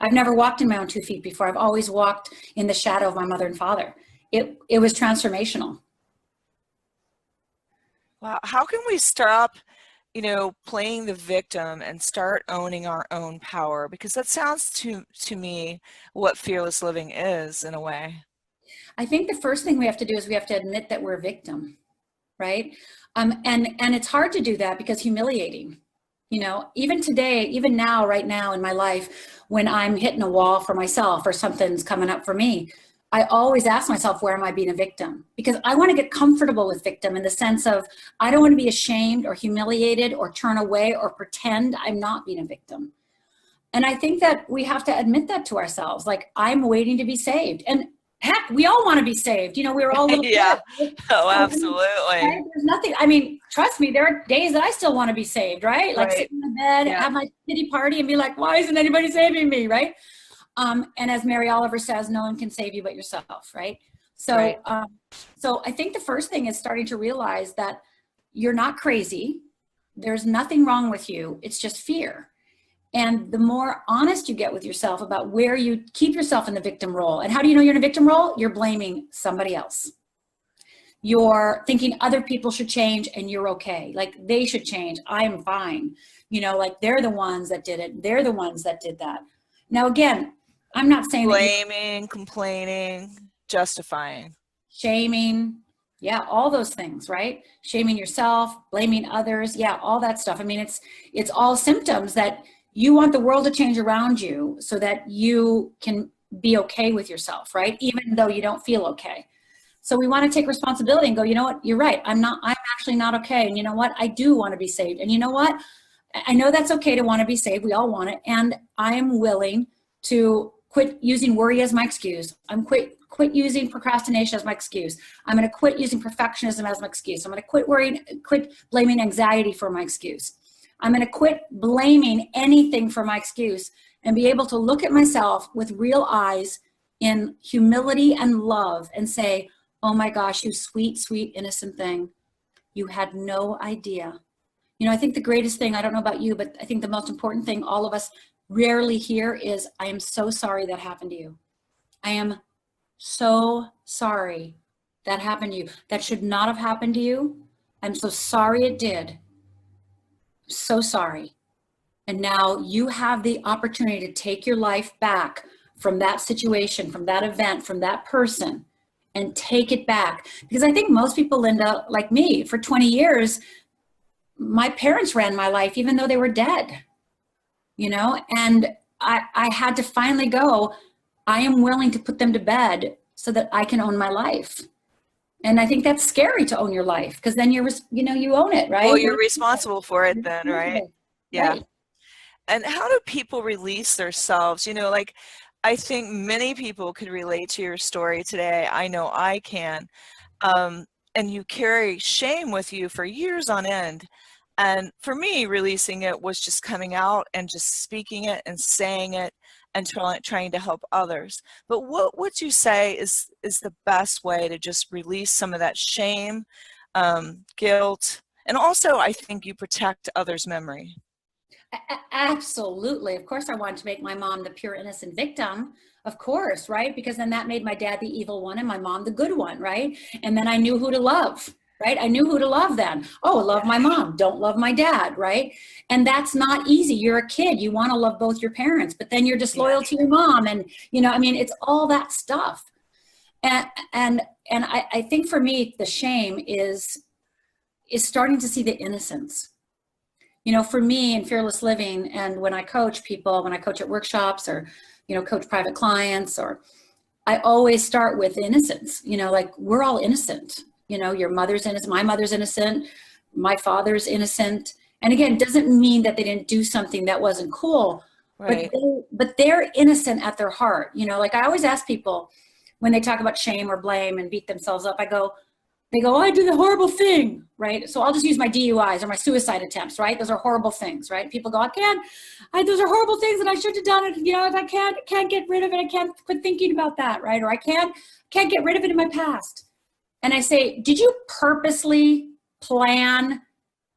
B: I've never walked in my own 2 feet before. I've always walked in the shadow of my mother and father. It was transformational.
A: Wow. How can we stop, you know, playing the victim and start owning our own power? Because that sounds to me what fearless living is in a way.
B: I think the first thing we have to do is we have to admit that we're a victim, right? And it's hard to do that because humiliating, you know, even today, even now, right now in my life, when I'm hitting a wall for myself or something's coming up for me, I always ask myself, where am I being a victim? Because I want to get comfortable with victim in the sense of, I don't want to be ashamed or humiliated or turn away or pretend I'm not being a victim. And I think that we have to admit that to ourselves. Like, I'm waiting to be saved. And heck, we all want to be saved. You know, we were all little
A: yeah.
B: kids.
A: Oh, absolutely.
B: Right? There's nothing, I mean, trust me, there are days that I still want to be saved, right? Like sit in the bed, have my pity party and be like, why isn't anybody saving me, right? And as Mary Oliver says, no one can save you but yourself, right? So, so I think the first thing is starting to realize that you're not crazy. There's nothing wrong with you. It's just fear. And the more honest you get with yourself about where you keep yourself in the victim role. And how do you know you're in a victim role? You're blaming somebody else. You're thinking other people should change and you're okay. Like they should change. I'm fine. You know, like they're the ones that did it. They're the ones that did that. Now, again, I'm not saying
A: blaming, complaining, justifying,
B: shaming. Yeah, all those things, right? Shaming yourself, blaming others. Yeah, all that stuff. I mean, it's all symptoms that you want the world to change around you so that you can be okay with yourself, right? Even though you don't feel okay. So we want to take responsibility and go, you know what, you're right. I'm actually not okay. And you know what, I do want to be saved. And you know what, I know that's okay to want to be saved. We all want it. And I'm willing to quit using worry as my excuse. I'm quit using procrastination as my excuse. I'm going to quit using perfectionism as my excuse. I'm going to quit blaming anxiety for my excuse. I'm going to quit blaming anything for my excuse and be able to look at myself with real eyes in humility and love and say, oh my gosh, you sweet, sweet, innocent thing. You had no idea. You know, I think the greatest thing, I don't know about you, but I think the most important thing all of us rarely hear is, I am so sorry that happened to you. I am so sorry that happened to you. That should not have happened to you. I'm so sorry it did. So sorry. And now you have the opportunity to take your life back from that situation, from that event, from that person, and take it back. Because I think most people, Linda, like me, for 20 years, my parents ran my life even though they were dead, you know, and I had to finally go, I am willing to put them to bed so that I can own my life. And I think that's scary to own your life, because then you own it, right?
A: Well, you're responsible for it then, right? Yeah.
B: Right.
A: And how do people release themselves? You know, like, I think many people could relate to your story today. I know I can. And you carry shame with you for years on end. And for me, releasing it was just coming out and just speaking it and saying it and trying to help others. But what would you say is the best way to just release some of that shame, guilt, and also I think you protect others' memory?
B: Absolutely. Of course, I wanted to make my mom the pure innocent victim, of course, right? Because then that made my dad the evil one and my mom the good one, right? And then I knew who to love, right? I knew who to love then. Oh, love my mom, don't love my dad, right? And that's not easy. You're a kid. You want to love both your parents, but then you're disloyal to your mom. And, you know, I mean, it's all that stuff. And I think for me, the shame is starting to see the innocence. You know, for me in Fearless Living, and when I coach people, when I coach at workshops or, you know, coach private clients, or I always start with innocence. You know, like, we're all innocent. You know, your mother's innocent, my mother's innocent, my father's innocent. And again, it doesn't mean that they didn't do something that wasn't cool, right. But they're innocent at their heart. You know, like, I always ask people when they talk about shame or blame and beat themselves up, they go, oh, I did the horrible thing, right? So I'll just use my DUIs or my suicide attempts, right? Those are horrible things, right? People go, those are horrible things and I should have done it. You know, I can't get rid of it. I can't quit thinking about that, right? Or I can't get rid of it in my past. And I say, did you purposely plan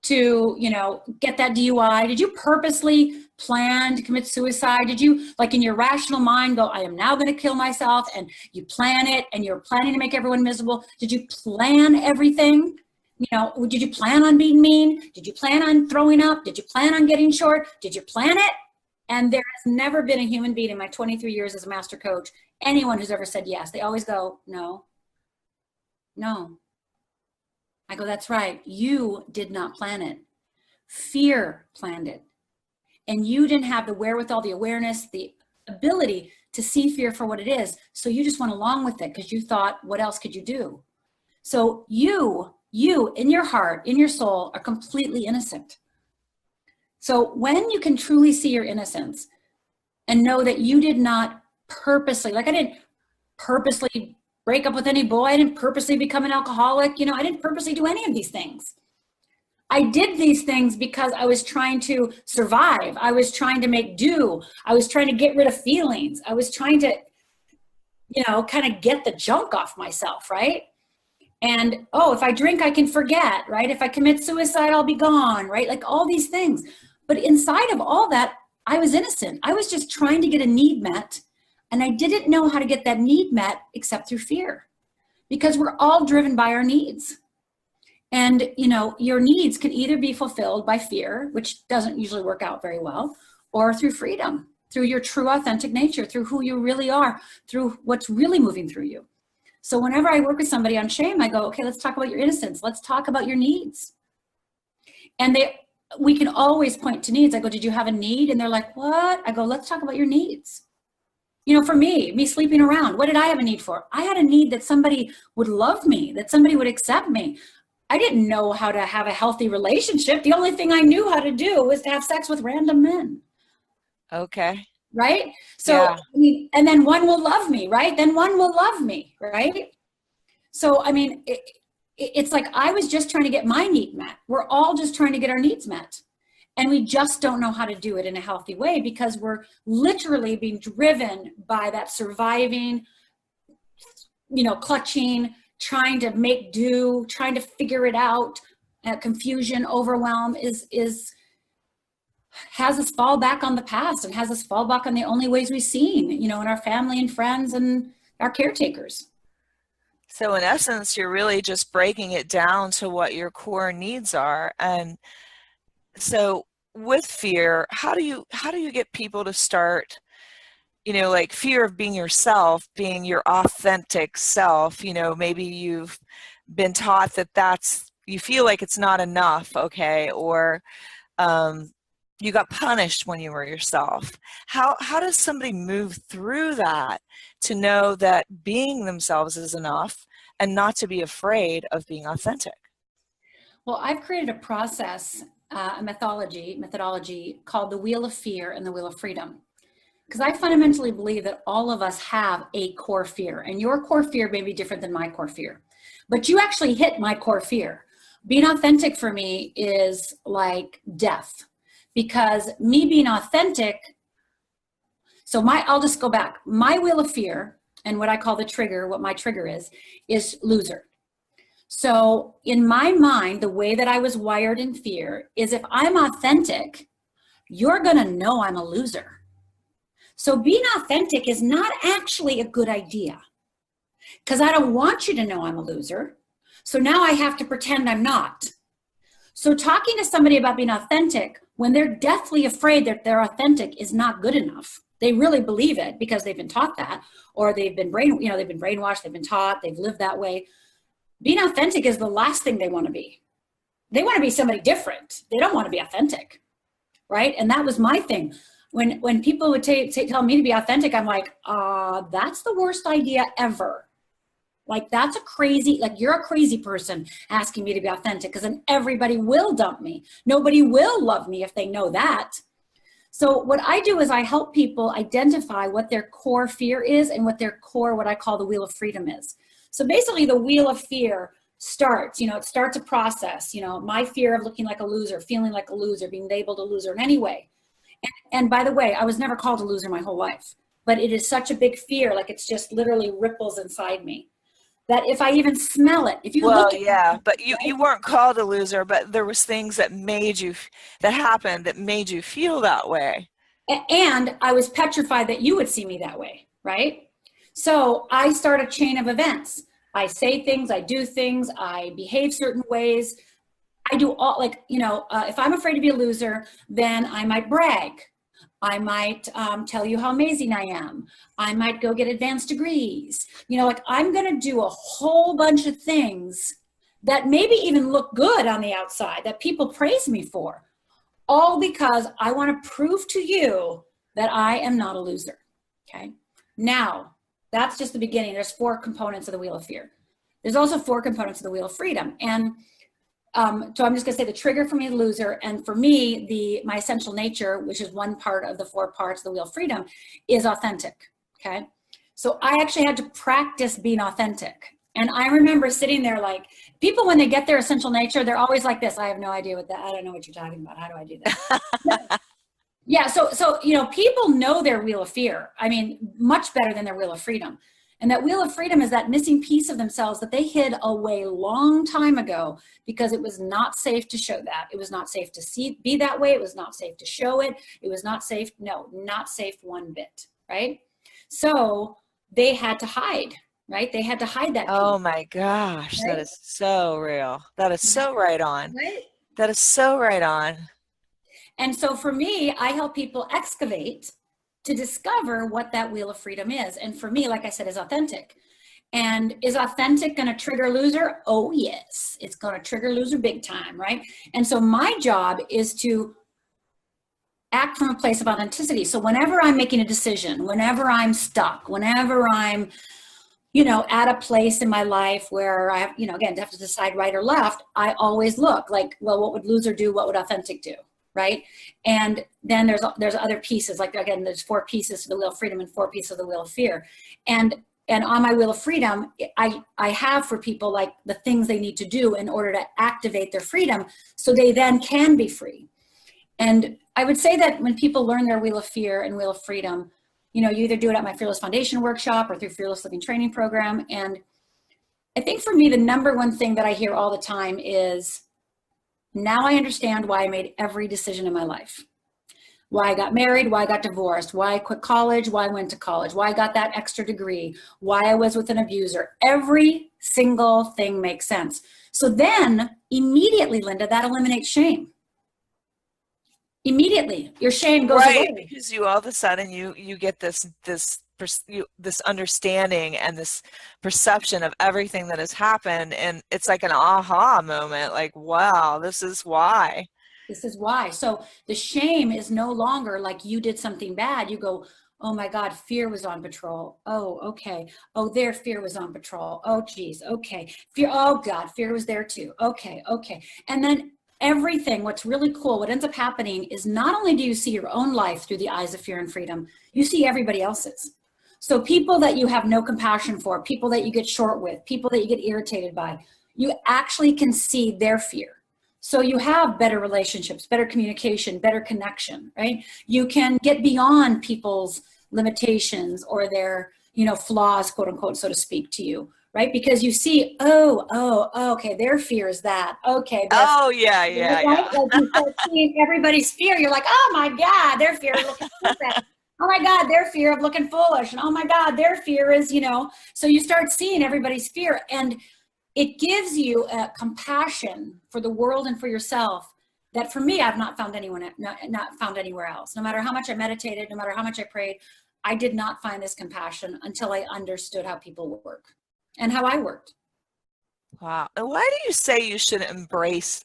B: to, you know, get that DUI? Did you purposely plan to commit suicide? Did you, like, in your rational mind go, I am now going to kill myself, and you plan it and you're planning to make everyone miserable? Did you plan everything? You know, did you plan on being mean? Did you plan on throwing up? Did you plan on getting short? Did you plan it? And there has never been a human being in my 23 years as a master coach, anyone who's ever said yes. They always go, no. I go, that's right. You did not plan it. Fear planned it. And you didn't have the wherewithal, the awareness, the ability to see fear for what it is. So you just went along with it because you thought, what else could you do? So you in your heart, in your soul, are completely innocent. So when you can truly see your innocence and know that you did not purposely, like, I didn't purposely break up with any boy. I didn't purposely become an alcoholic. You know, I didn't purposely do any of these things. I did these things because I was trying to survive. I was trying to make do. I was trying to get rid of feelings. I was trying to, you know, kind of get the junk off myself, right? And, oh, if I drink, I can forget, right? If I commit suicide, I'll be gone, right? Like, all these things. But inside of all that, I was innocent. I was just trying to get a need met. And I didn't know how to get that need met except through fear, because we're all driven by our needs. And, you know, your needs can either be fulfilled by fear, which doesn't usually work out very well, or through freedom, through your true authentic nature, through who you really are, through what's really moving through you. So whenever I work with somebody on shame, I go, okay, let's talk about your innocence. Let's talk about your needs. And we can always point to needs. I go, did you have a need? And they're like, what? I go, let's talk about your needs. You know, for me sleeping around, what did I have a need for? I had a need that somebody would love me, that somebody would accept me. I didn't know how to have a healthy relationship. The only thing I knew how to do was to have sex with random men.
A: Okay.
B: Right? So,
A: Yeah.
B: I mean, and then one will love me, right? Then one will love me, right? So, I mean, it's like I was just trying to get my need met. We're all just trying to get our needs met. And we just don't know how to do it in a healthy way because we're literally being driven by that surviving, you know, clutching, trying to make do, trying to figure it out. Confusion, overwhelm has us fall back on the past and has us fall back on the only ways we've seen, you know, in our family and friends and our caretakers.
A: So in essence, you're really just breaking it down to what your core needs are. And so with fear, how do you get people to start, you know, like fear of being yourself, being your authentic self? You know, maybe you've been taught that you feel like it's not enough, okay, or you got punished when you were yourself. How does somebody move through that to know that being themselves is enough and not to be afraid of being authentic?
B: Well, I've created a process, a methodology called the Wheel of Fear and the Wheel of Freedom. Because I fundamentally believe that all of us have a core fear, and your core fear may be different than my core fear, but you actually hit my core fear. Being authentic for me is like death, because me being authentic, I'll just go back. My wheel of fear and what I call the trigger, what my trigger is loser. So in my mind, the way that I was wired in fear is if I'm authentic, you're gonna know I'm a loser. So being authentic is not actually a good idea because I don't want you to know I'm a loser. So now I have to pretend I'm not. So talking to somebody about being authentic when they're deathly afraid that they're authentic is not good enough. They really believe it because they've been taught that, or they've been brainwashed, they've been taught, they've lived that way. Being authentic is the last thing they want to be. They want to be somebody different. They don't want to be authentic, right? And that was my thing. When people would tell me to be authentic, I'm like, that's the worst idea ever. Like, that's you're a crazy person asking me to be authentic, because then everybody will dump me. Nobody will love me if they know that. So what I do is I help people identify what their core fear is and what their core, what I call the wheel of freedom is. So basically the wheel of fear starts, it starts a process, my fear of looking like a loser, feeling like a loser, being labeled a loser in any way. And by the way, I was never called a loser my whole life, but it is such a big fear, like it's just literally ripples inside me, that if I even smell it, if you look at
A: Yeah,
B: me,
A: but you weren't called a loser, but there was things that happened that made you feel that way.
B: And I was petrified that you would see me that way, right? So I start a chain of events. I say things, I do things, I behave certain ways. I do all, if I'm afraid to be a loser, then I might brag. I might tell you how amazing I am. I might go get advanced degrees. I'm going to do a whole bunch of things that maybe even look good on the outside, that people praise me for, all because I want to prove to you that I am not a loser. Okay. Now, that's just the beginning. There's 4 components of the wheel of fear. There's also 4 components of the wheel of freedom. And so I'm just gonna say the trigger for me, loser, and for me, my essential nature, which is one part of the 4 parts of the wheel of freedom, is authentic, okay? So I actually had to practice being authentic. And I remember sitting there like, people when they get their essential nature, they're always like this, I have no idea what that, I don't know what you're talking about, how do I do that? Yeah, so people know their wheel of fear, I mean, much better than their wheel of freedom. And that wheel of freedom is that missing piece of themselves that they hid away long time ago because it was not safe to show that. It was not safe to be that way. It was not safe to show it. It was not safe. No, not safe one bit, right? So they had to hide, right? They had to hide that piece.
A: Oh my gosh, right? That is so real. That is so right on.
B: Right?
A: That is so right on.
B: And so for me, I help people excavate to discover what that wheel of freedom is. And for me, like I said, is authentic. And is authentic going to trigger loser? Oh, yes. It's going to trigger loser big time, right? And so my job is to act from a place of authenticity. So whenever I'm making a decision, whenever I'm stuck, whenever I'm, at a place in my life where I have, again, have to decide right or left, I always look like, well, what would loser do? What would authentic do? Right? And then there's other pieces, like, again, there's 4 pieces to the wheel of freedom and 4 pieces of the wheel of fear. And on my wheel of freedom, I have for people like the things they need to do in order to activate their freedom so they then can be free. And I would say that when people learn their wheel of fear and wheel of freedom, you either do it at my Fearless Foundation workshop or through Fearless Living training program. And I think for me, the number one thing that I hear all the time is, now I understand why I made every decision in my life. Why I got married, why I got divorced, why I quit college, why I went to college, why I got that extra degree, why I was with an abuser. Every single thing makes sense. So then immediately, Linda, that eliminates shame. Immediately, your shame goes away.
A: Right, because you all of a sudden you get this understanding and this perception of everything that has happened, and it's like an aha moment, like, wow, this is why.
B: This is why. So the shame is no longer like you did something bad. You go, oh my God, fear was on patrol. Oh, okay. Oh, their fear was on patrol. Oh, geez. Okay. Fear. Oh God, fear was there too. Okay. Okay. And then everything, what's really cool, what ends up happening is not only do you see your own life through the eyes of fear and freedom, you see everybody else's. So people that you have no compassion for, people that you get short with, people that you get irritated by, you actually can see their fear. So you have better relationships, better communication, better connection, right? You can get beyond people's limitations or their, flaws, quote unquote, so to speak, to you, right? Because you see, okay, their fear is that. Okay.
A: Oh, yeah.
B: Like you start seeing everybody's fear. You're like, oh my God, their fear of looking stupid. Oh my God, their fear of looking foolish. And oh my God, their fear is, so you start seeing everybody's fear. And it gives you a compassion for the world and for yourself that for me, I've not found not found anywhere else. No matter how much I meditated, no matter how much I prayed, I did not find this compassion until I understood how people work and how I worked.
A: Wow. And why do you say you should embrace,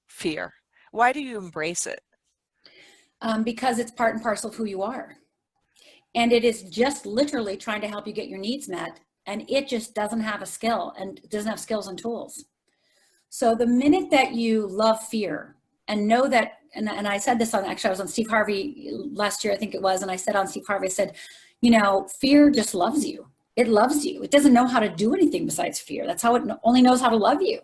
A: fear? Why do you embrace it?
B: Because it's part and parcel of who you are. And it is just literally trying to help you get your needs met. And it just doesn't have a skill and doesn't have skills and tools. So the minute that you love fear and know that, and I said this I was on Steve Harvey last year, I think it was, and I said on Steve Harvey, I said, fear just loves you. It loves you. It doesn't know how to do anything besides fear. That's how it only knows how to love you.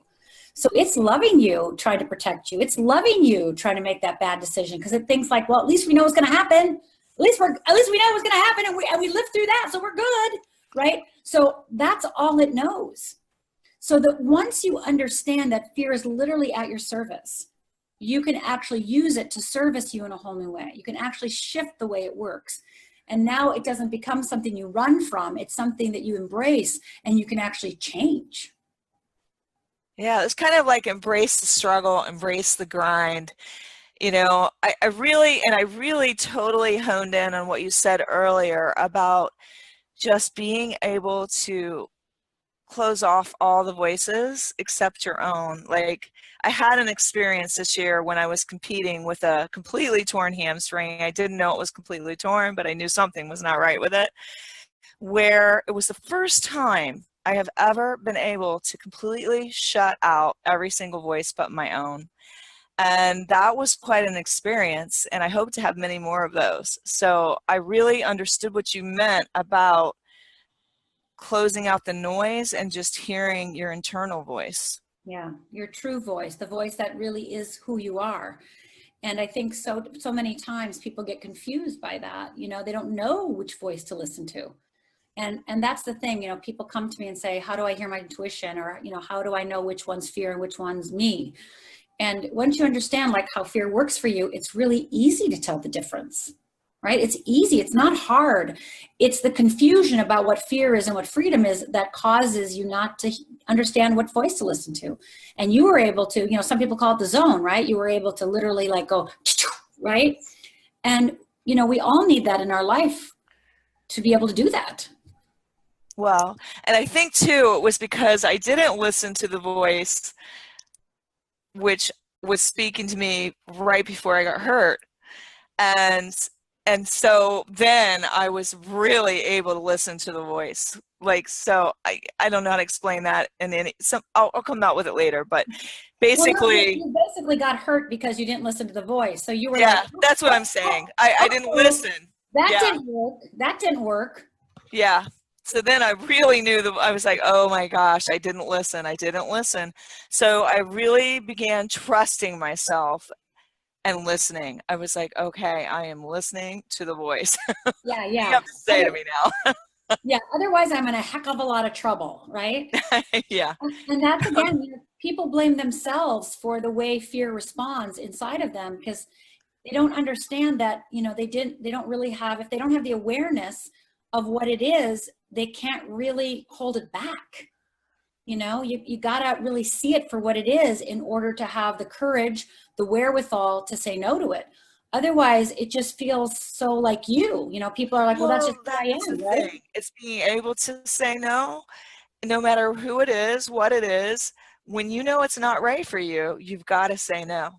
B: So it's loving you, trying to protect you. It's loving you, trying to make that bad decision because it thinks like, well, at least we know what's going to happen. At least we know what's going to happen, and we lived through that, so we're good. Right? So that's all it knows. So that once you understand that fear is literally at your service, you can actually use it to service you in a whole new way. You can actually shift the way it works. And now it doesn't become something you run from. It's something that you embrace and you can actually change.
A: Yeah, it's kind of like embrace the struggle, embrace the grind. I really totally honed in on what you said earlier about just being able to close off all the voices except your own. Like, I had an experience this year when I was competing with a completely torn hamstring. I didn't know it was completely torn, but I knew something was not right with it, where it was the first time I have ever been able to completely shut out every single voice but my own. And that was quite an experience, and I hope to have many more of those. So I really understood what you meant about closing out the noise and just hearing your internal voice.
B: Yeah, your true voice, the voice that really is who you are. And I think so many times people get confused by that. They don't know which voice to listen to. And that's the thing, people come to me and say, how do I hear my intuition? Or, how do I know which one's fear and which one's me? And once you understand like how fear works for you, it's really easy to tell the difference, right? It's easy. It's not hard. It's the confusion about what fear is and what freedom is that causes you not to understand what voice to listen to. And you were able to, some people call it the zone, right? You were able to literally like go, right? And, we all need that in our life to be able to do that.
A: Well, and I think too, it was because I didn't listen to the voice, which was speaking to me right before I got hurt. And and so then I was really able to listen to the voice. Like, so I don't know how to explain that in any some I'll come out with it later, but
B: Well, no,
A: basically,
B: you basically got hurt because you didn't listen to the voice. So you were like,
A: yeah, that's what
B: oh,
A: I'm saying.
B: oh,
A: I didn't
B: oh,
A: listen.
B: that
A: Yeah,
B: didn't work. That didn't work.
A: yeah. So then I really knew that I was like, oh my gosh, I didn't listen. I didn't listen. So I really began trusting myself and listening. I was like, okay, I am listening to the voice.
B: Yeah,
A: What do you
B: yeah.
A: have to say to me now?
B: Yeah, otherwise I'm in a heck of a lot of trouble, right?
A: Yeah.
B: And that's again, people blame themselves for the way fear responds inside of them because they don't understand that, they don't really have, if they don't have the awareness of what it is, they can't really hold it back. You gotta really see it for what it is in order to have the courage, the wherewithal to say no to it. Otherwise, it just feels so like people are like, well, that's just
A: Well,
B: who I
A: that's the
B: am, right?
A: thing. It's being able to say no, no matter who it is, what it is. When you know it's not right for you, you've got to say no.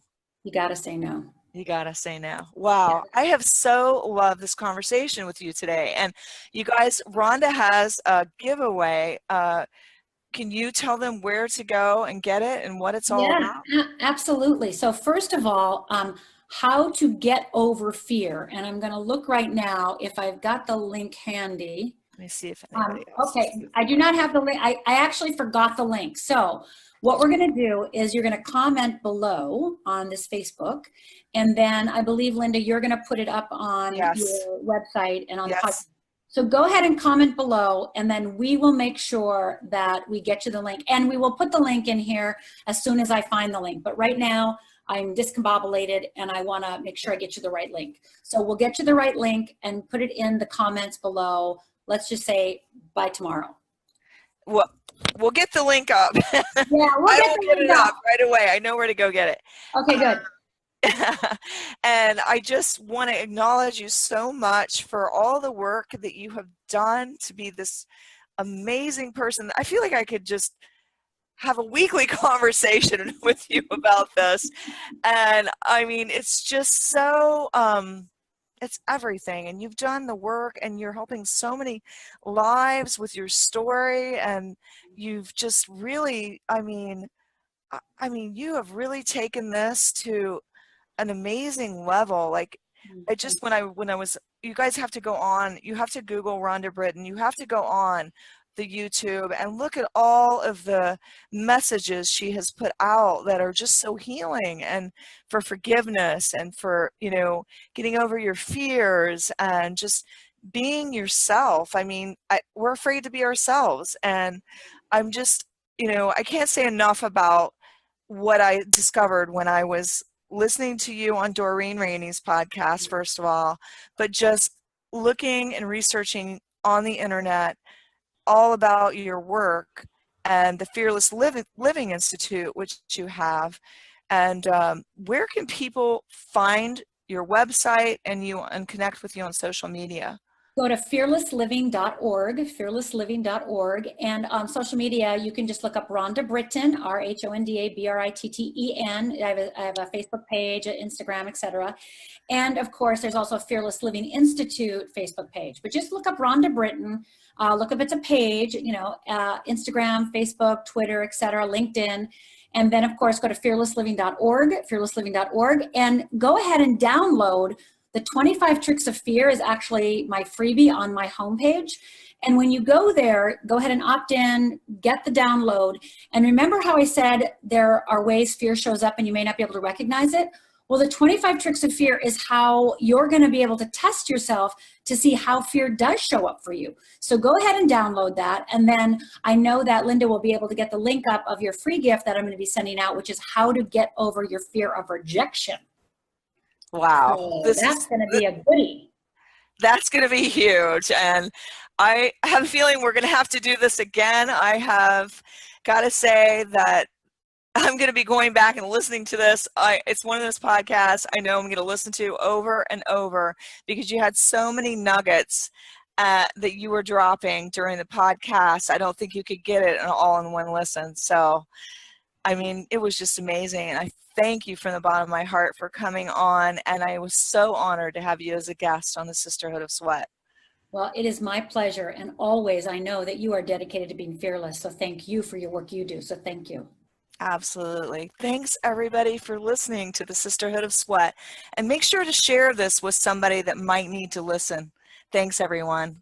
B: You gotta say no.
A: You got to say no.
B: Yeah.
A: Wow. I have so loved this conversation with you today. And you guys, Rhonda has a giveaway. Can you tell them where to go and get it and what it's all
B: Yeah,
A: about?
B: absolutely. So first of all, how to get over fear. And I'm going to look right now if I've got the link handy.
A: Let me see if anybody else has
B: Okay,
A: the
B: I do not have the link. I actually forgot the link. So what we're going to do is you're going to comment below on this Facebook. And then I believe, Linda, you're going to put it up on
A: Yes.
B: your website and on the podcast.
A: Yes.
B: So go ahead and comment below, and then we will make sure that we get you the link. And we will put the link in here as soon as I find the link. But right now, I'm discombobulated, and I want to make sure I get you the right link. So we'll get you the right link and put it in the comments below. Let's just say by tomorrow.
A: Well, we'll get the link up.
B: Yeah, we'll
A: I
B: get
A: will
B: the
A: get
B: link
A: it
B: up.
A: up right away. I know where to go get it.
B: Okay, good.
A: And I just want to acknowledge you so much for all the work that you have done to be this amazing person. I feel like I could just have a weekly conversation with you about this. And I mean, it's just so, it's everything. And you've done the work and you're helping so many lives with your story. And you've just really, I mean, you have really taken this to an amazing level. Like, I just when I was, you guys have to go on, you have to Google Rhonda Britten, you have to go on the YouTube and look at all of the messages she has put out that are just so healing, and for forgiveness, and for, getting over your fears and just being yourself. I mean, we're afraid to be ourselves, and I'm just, I can't say enough about what I discovered when I was listening to you on Doreen Rainey's podcast, first of all, but just looking and researching on the internet all about your work and the Fearless Living Institute, which you have. And where can people find your website and connect with you on social media?
B: Go to fearlessliving.org, fearlessliving.org. And on social media, you can just look up Rhonda Britten, RHONDA I have a Facebook page, an Instagram, etc. And of course, there's also a Fearless Living Institute Facebook page. But just look up Rhonda Britten, look up it's a page, Instagram, Facebook, Twitter, etc., LinkedIn. And then, of course, go to fearlessliving.org, and go ahead and download the 25 Tricks of Fear. Is actually my freebie on my homepage. And when you go there, go ahead and opt in, get the download. And remember how I said there are ways fear shows up and you may not be able to recognize it? Well, the 25 Tricks of Fear is how you're going to be able to test yourself to see how fear does show up for you. So go ahead and download that. And then I know that Linda will be able to get the link up of your free gift that I'm going to be sending out, which is how to get over your fear of rejection.
A: Wow.
B: So that's going to be a goodie.
A: That's going to be huge. And I have a feeling we're going to have to do this again. I have got to say that I'm going to be going back and listening to this. It's one of those podcasts I know I'm going to listen to over and over, because you had so many nuggets that you were dropping during the podcast. I don't think you could get it all in one listen. So, I mean, it was just amazing. And I thank you from the bottom of my heart for coming on. And I was so honored to have you as a guest on the Sisterhood of Sweat.
B: Well, it is my pleasure. And always, I know that you are dedicated to being fearless. So thank you for your work you do. So thank you.
A: Absolutely. Thanks, everybody, for listening to the Sisterhood of Sweat. And make sure to share this with somebody that might need to listen. Thanks, everyone.